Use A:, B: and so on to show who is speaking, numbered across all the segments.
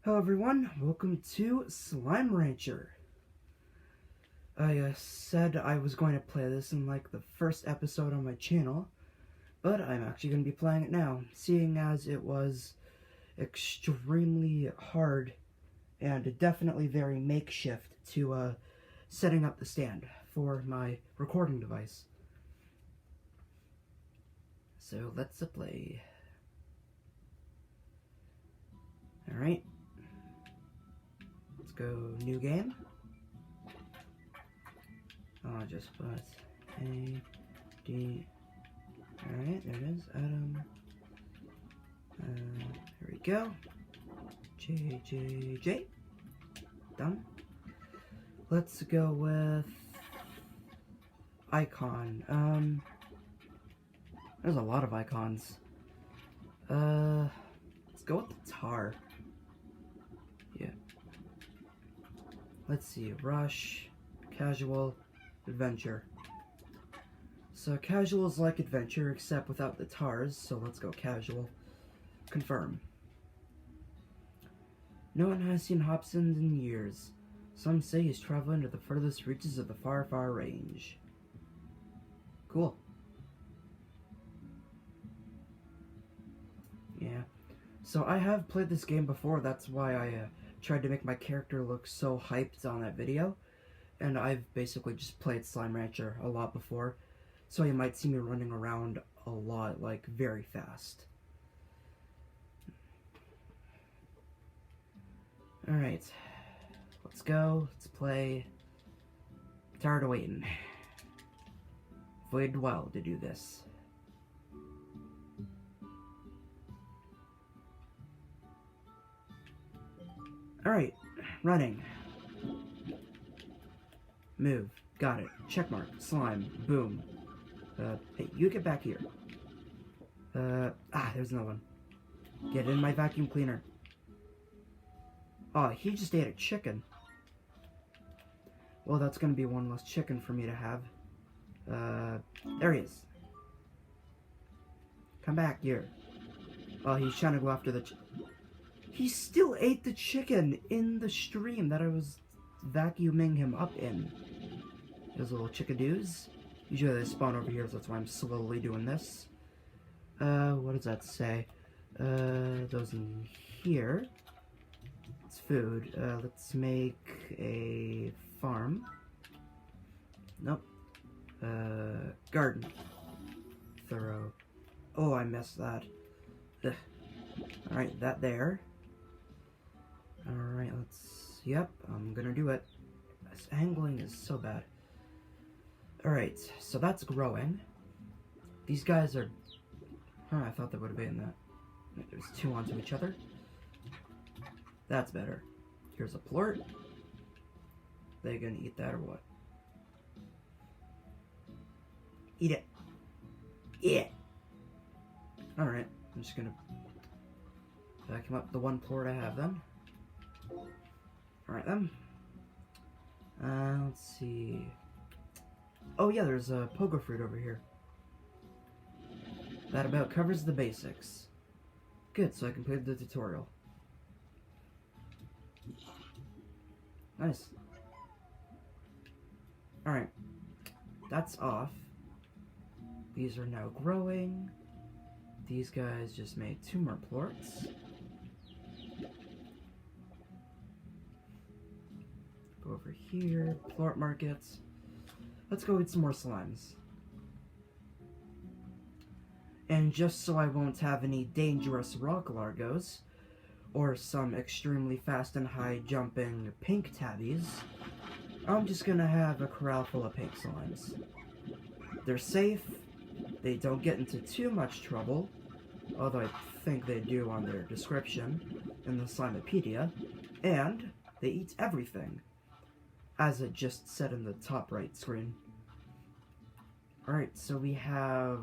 A: Hello everyone, welcome to Slime Rancher. I said I was going to play this in like the first episode on my channel, but I'm actually going to be playing it now, seeing as it was extremely hard and definitely very makeshift to setting up the stand for my recording device. So let's play. Alright. Let's go new game. I'll just put A, D. Alright, there it is. Adam. Here we go. J, J, J. Done. Let's go with icon. There's a lot of icons. Let's go with the tar. Yeah. Let's see. Rush, casual, adventure. So casual is like adventure except without the tars, so let's go casual. Confirm. No one has seen Hobson in years. Some say he's traveling to the furthest reaches of the far, far range. Cool. Yeah. So I have played this game before, that's why I tried to make my character look so hyped on that video. And I've basically just played Slime Rancher a lot before, so you might see me running around a lot, like, very fast. Alright, let's go, let's play. Tired of waiting. Waited well to do this. Alright, running. Move. Got it. Checkmark. Slime. Boom. Hey, you get back here. There's another one. Get in my vacuum cleaner. Oh, he just ate a chicken. Well, that's gonna be one less chicken for me to have. There he is. Come back here. Oh, he's trying to go after the He still ate the chicken in the stream that I was vacuuming him up in. Those little chickadoos. Usually they spawn over here, so that's why I'm slowly doing this. What does that say? Those in here. It's food. Let's make a farm. Nope. Garden. Thorough. Oh, I missed that. Ugh. Alright, that there. Alright, let's... Yep, I'm gonna do it. This angling is so bad. Alright, so that's growing. These guys are... I thought they would have been that. There's two onto each other. That's better. Here's a plort. They gonna eat that or what? Eat it. Eat it. Alright, I'm just gonna vacuum up the one plort I have then. Alright then. Let's see. Oh yeah, there's a pogo fruit over here. That about covers the basics. Good, so I completed the tutorial. Nice. Alright. That's off. These are now growing. These guys just made 2 more plorts. Go over here. Plort markets. Let's go get some more slimes. And just so I won't have any dangerous rock largos, or some extremely fast and high jumping pink tabbies, I'm just gonna have a corral full of pink slimes. They're safe, they don't get into too much trouble, although I think they do on their description in the Slimepedia, and they eat everything, as it just said in the top right screen. Alright, so we have,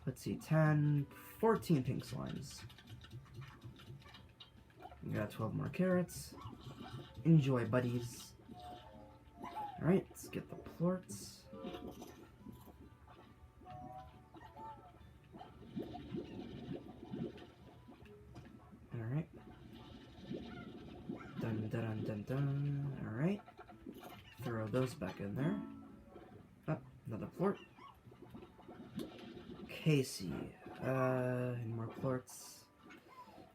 A: let's see, 10, 14 pink slimes. We got 12 more carrots. Enjoy, buddies. Alright, let's get the plorts. Alright. dun dun dun. Alright. Throw those back in there. Oh, another plort. Casey. Any more plorts?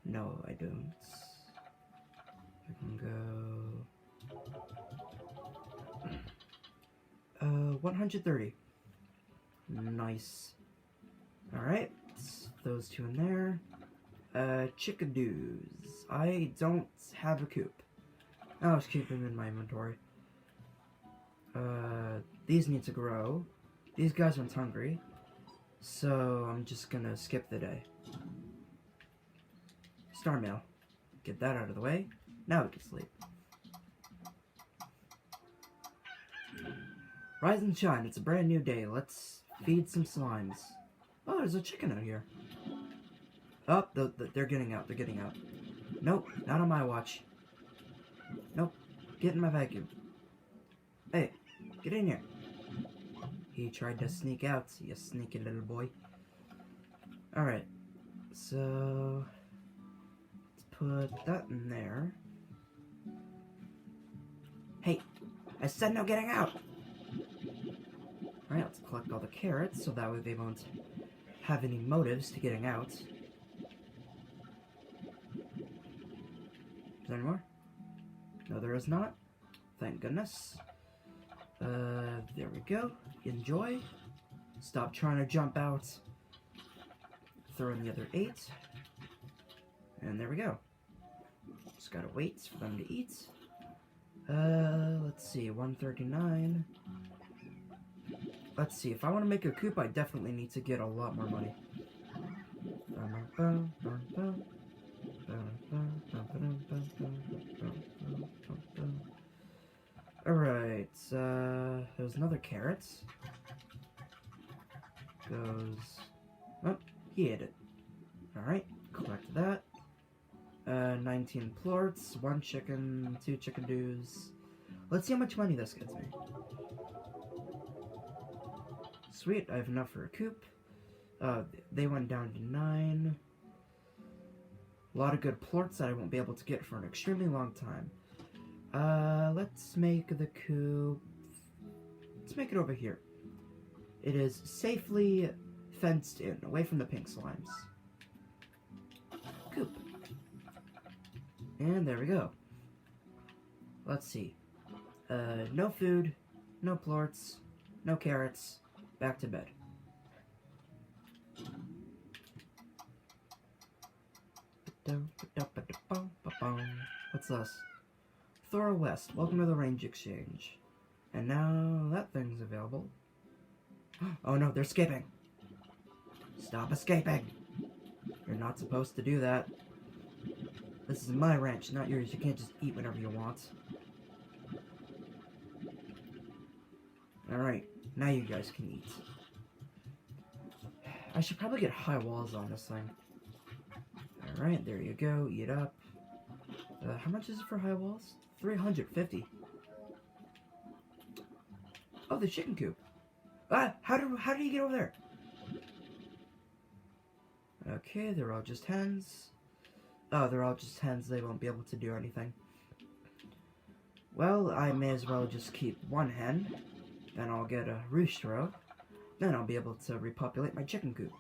A: No, I don't. I can go... 130. Nice. Alright, those two in there. Chickadoos. I don't have a coop. I'll just keep them in my inventory. These need to grow. These guys aren't hungry. So I'm just gonna skip the day. Star mail. Get that out of the way. Now we can sleep. Rise and shine. It's a brand new day. Let's feed some slimes. Oh, there's a chicken out here. Oh, they're getting out. They're getting out. Nope, not on my watch. Nope. Get in my vacuum. Hey, get in here. He tried to sneak out, you sneaky little boy. Alright. So... let's put that in there. Hey! I said no getting out! Alright, let's collect all the carrots, so that way they won't have any motives to getting out. Is there any more? No, there is not. Thank goodness. There we go. Enjoy. Stop trying to jump out. Throw in the other 8. And there we go. Just gotta wait for them to eat. Let's see, 139. Let's see, if I want to make a coop, I definitely need to get a lot more money. Alright, there's another carrot. Goes... oh, he ate it. Alright, collect that. 19 plorts, 1 chicken, 2 chickadoos. Let's see how much money this gets me. Sweet, I have enough for a coop. They went down to 9. A lot of good plorts that I won't be able to get for an extremely long time. Let's make the coop... let's make it over here. It is safely fenced in, away from the pink slimes. Coop. And there we go. Let's see. No food, no plorts, no carrots. Back to bed. What's this? Thora West, welcome to the Range Exchange. And now that thing's available. Oh no, they're escaping! Stop escaping! You're not supposed to do that. This is my ranch, not yours. You can't just eat whatever you want. Alright, now you guys can eat. I should probably get high walls on this thing. Alright, there you go. Eat up. How much is it for high walls? 350. Oh, the chicken coop. Ah, how do you get over there? Okay, they're all just hens. Oh, they're all just hens. They won't be able to do anything. Well, I may as well just keep one hen. Then I'll get a rooster. Then I'll be able to repopulate my chicken coop.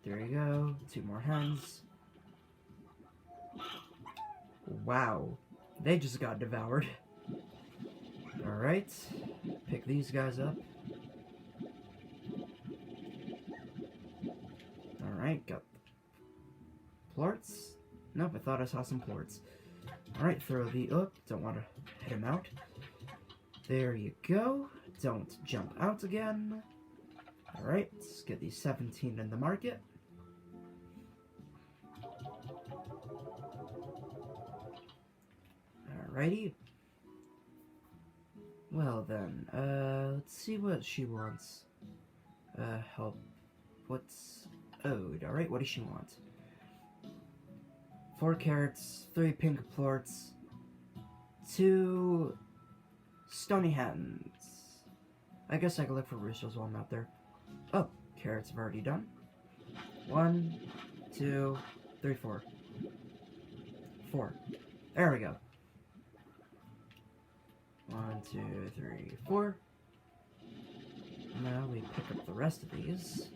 A: There you go. 2 more hens. Wow. They just got devoured. Alright. Pick these guys up. Alright, got plorts. Nope, I thought I saw some plorts. Alright, throw the... oh, don't want to hit him out. There you go. Don't jump out again. Alright, let's get these 17 in the market. Alrighty. Well then, let's see what she wants. Help. What's owed? Alright, what does she want? 4 carrots, 3 pink plorts, 2 stony hens. I guess I can look for roosters while I'm out there. Oh, carrots have already done. 1, 2, 3, 4. 4. There we go. 1, 2, 3, 4. Now we pick up the rest of these.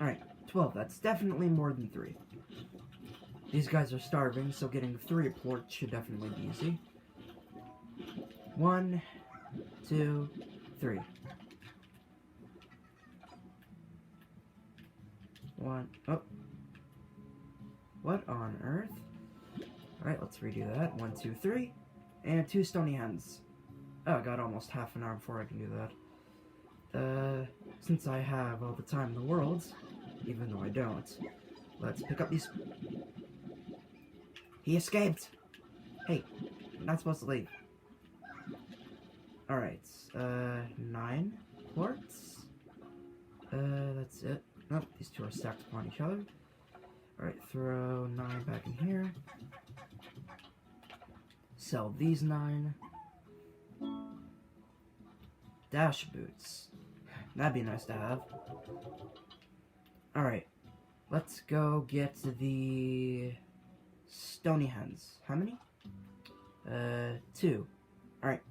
A: Alright, 12. That's definitely more than 3. These guys are starving, so getting 3 plort should definitely be easy. 1, 2, 3. 1. Oh. What on earth? Alright, let's redo that. 1, 2, 3. And 2 stony hens. Oh, I got almost half an hour before I can do that. Since I have all the time in the world, even though I don't, let's pick up these. He escaped! Hey, I'm not supposed to leave. Alright, 9 plorts. That's it. Nope, these 2 are stacked upon each other. Alright, throw 9 back in here. Sell these 9. Dash boots. That'd be nice to have. Alright, let's go get the stony hens. How many? 2. Alright.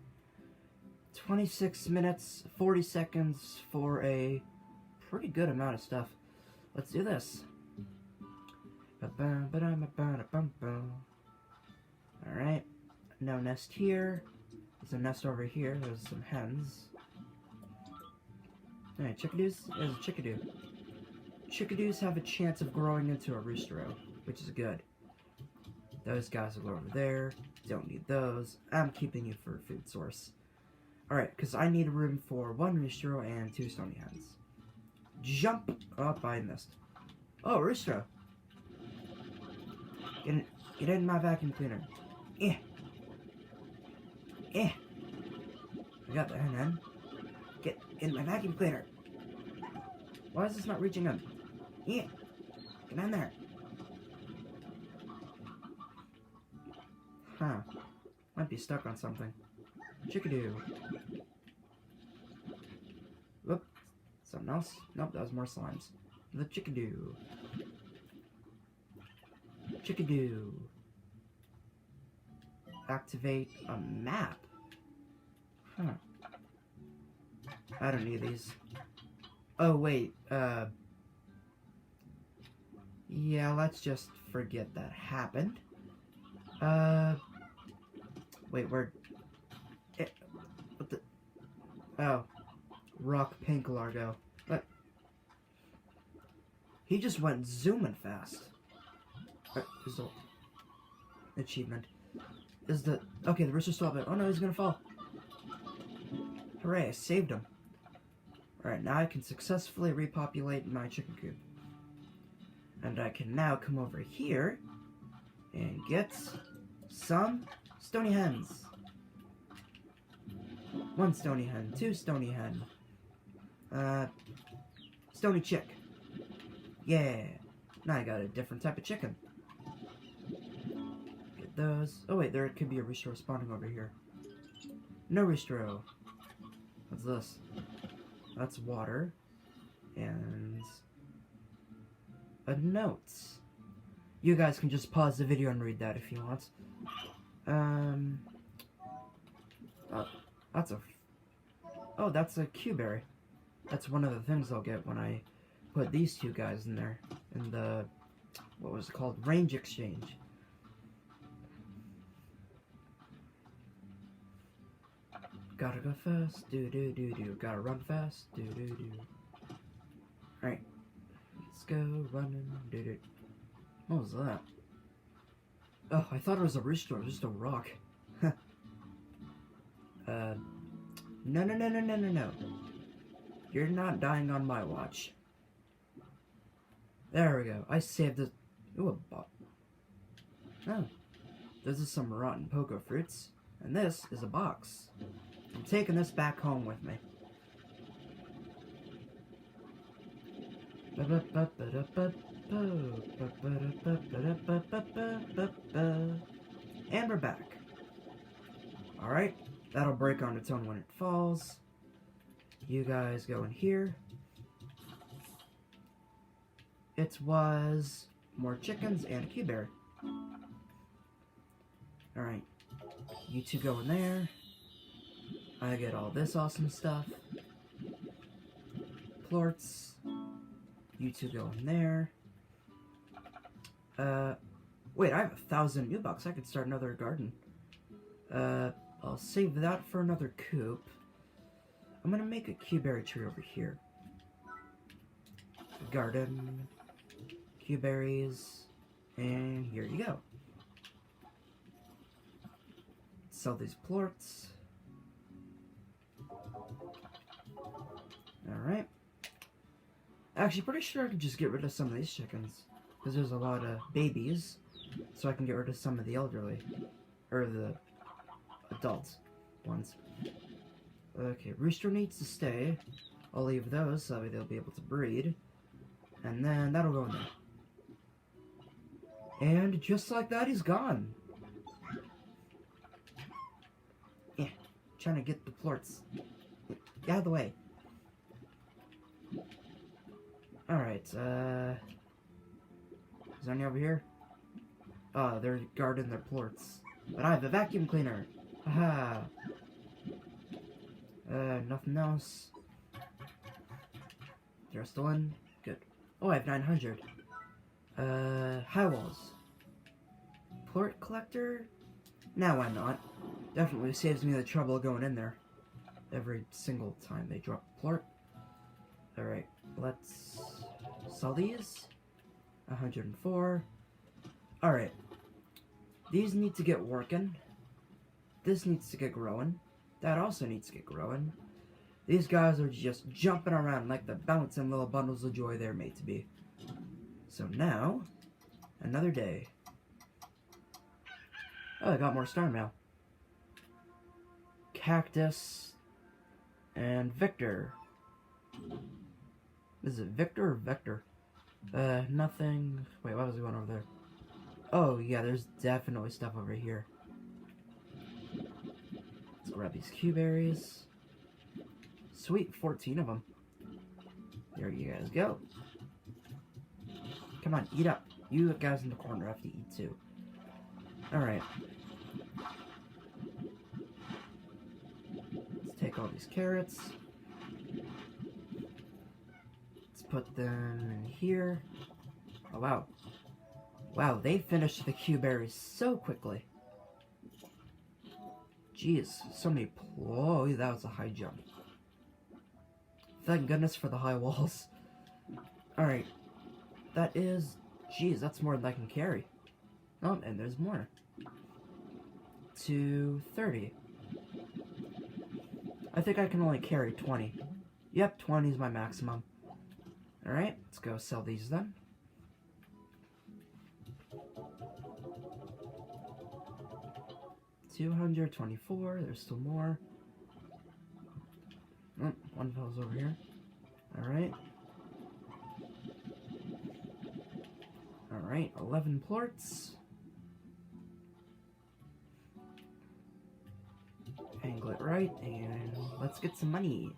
A: 26 minutes, 40 seconds for a pretty good amount of stuff. Let's do this. Alright. No nest here. There's a nest over here. There's some hens. Alright, chickadees? There's a chickadee. Chickadees have a chance of growing into a rooster, which is good. Those guys will go over there. Don't need those. I'm keeping you for a food source. Alright, because I need room for 1 rooster and 2 stony hens. Jump! Oh, I missed. Oh, rooster! Get in my vacuum cleaner. Eh! Eh! I got the hen. Get in my vacuum cleaner. Why is this not reaching in? Yeah! Get in there. Huh. Might be stuck on something. Chickadee. Whoop. Something else? Nope, that was more slimes. The chickadee. Chickadee. Activate a map. Huh. I don't need these. Oh, wait. Yeah, let's just forget that happened. Wait, where... what the... Oh. Rock pink largo. What? He just went zooming fast. Is the... achievement. Is the... Okay, the rooster's still up there. Oh no, he's gonna fall. Hooray, I saved him. Alright, now I can successfully repopulate my chicken coop. And I can now come over here and get some stony hens. 1 stony hen, 2 stony hen. Stony chick. Yeah. Now I got a different type of chicken. Get those. Oh wait, there could be a rooster spawning over here. No rooster. What's this? That's water. And a note. You guys can just pause the video and read that if you want. That's a... Oh, that's a Q-berry. That's one of the things I'll get when I put these 2 guys in there. In the... what was it called? Range exchange. Gotta go fast. Do-do-do-do. Gotta run fast. Do-do-do. Alright. Let's go running. Do-do. What was that? Oh, I thought it was a rooster. It was just a rock. No. You're not dying on my watch. There we go. I saved it. Ooh, a bot. Oh. This is some rotten poco fruits. And this is a box. I'm taking this back home with me. And we're back. Alright, that'll break on its own when it falls. You guys go in here. it was more chickens and a Q-berry. Alright, you two go in there. I get all this awesome stuff. Plorts. You two go in there. Wait, I have 1,000 U-Bucks. I could start another garden. I'll save that for another coop. I'm gonna make a Q-berry tree over here. Garden. Q-berries. And here you go. Sell these plorts. Alright. Actually, pretty sure I could just get rid of some of these chickens. Because there's a lot of babies. So I can get rid of some of the elderly. Or the adult ones. Okay, rooster needs to stay. I'll leave those so that they'll be able to breed. And then that'll go in there. And just like that, he's gone. Yeah, trying to get the plorts. Get out of the way. Alright, is there any over here? Oh, they're guarding their plorts. But I have a vacuum cleaner. Haha. Nothing else. They're still in? Good. Oh, I have 900. High walls. Plort collector? Now why not? Definitely saves me the trouble of going in there every single time they drop a plort. Alright, let's sell these. 104. Alright. These need to get working. This needs to get growing. That also needs to get growing. These guys are just jumping around like the bouncing little bundles of joy they're made to be. So now, another day. Oh, I got more star mail. Cactus and Victor. Is it Victor or Vector? Nothing. Wait, what was going over there? Oh, yeah, there's definitely stuff over here. Let's grab these Q-berries. Sweet, 14 of them. There you guys go. Come on, eat up. You guys in the corner have to eat too. Alright. Let's take all these carrots. Let's put them in here. Oh, wow. Wow, they finished the Q-berries so quickly. Jeez, so many... Oh, that was a high jump. Thank goodness for the high walls. Alright. That is... Jeez, that's more than I can carry. Oh, and there's more. 230. I think I can only carry 20. Yep, 20 is my maximum. Alright, let's go sell these then. $224, there's still more. Oh, one fellow's over here. Alright. Alright, 11 plorts. Angle it right, and let's get some money.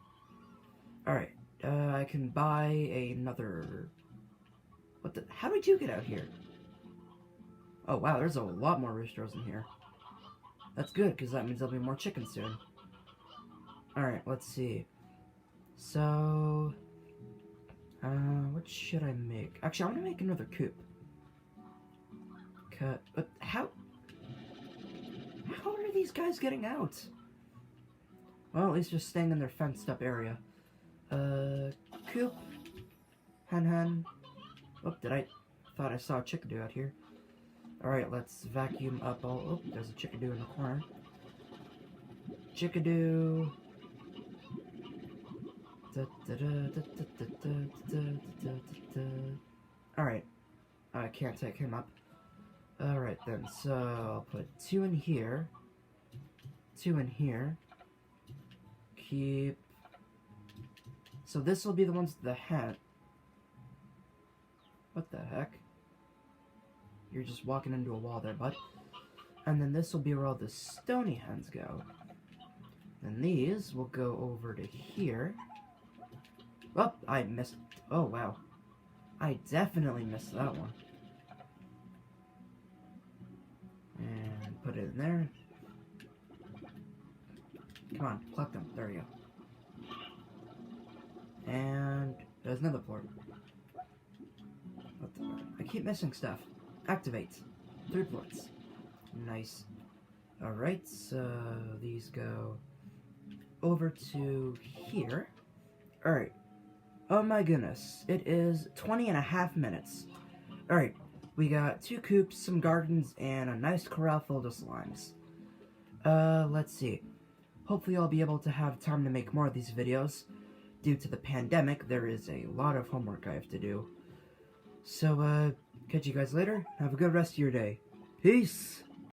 A: Alright, I can buy another... What the... How did you get out here? Oh wow, there's a lot more roosters in here. That's good, because that means there'll be more chickens soon. Alright, let's see. So... what should I make? Actually, I want to make another coop. Cut. But how... How are these guys getting out? Well, at least just staying in their fenced up area. Coop. Hen. Oh, thought I saw a chickadee out here. Alright, let's vacuum up all... Oh, there's a chickadee in the corner. Chickadee. Alright. I can't take him up. Alright then, so I'll put 2 in here. 2 in here. Keep... So this will be the ones with the hat. What the heck? You're just walking into a wall there, bud. And then this will be where all the stony hens go. And these will go over to here. Oh, I missed. Oh, wow. I definitely missed that one. And put it in there. Come on, collect them. There we go. And there's another port. I keep missing stuff. Activate. 3 ports. Nice. Alright, so these go over to here. Alright. Oh my goodness. It is 20.5 minutes. Alright. We got 2 coops, some gardens, and a nice corral filled with slimes. Let's see. Hopefully I'll be able to have time to make more of these videos. Due to the pandemic, there is a lot of homework I have to do. So, catch you guys later. Have a good rest of your day. Peace!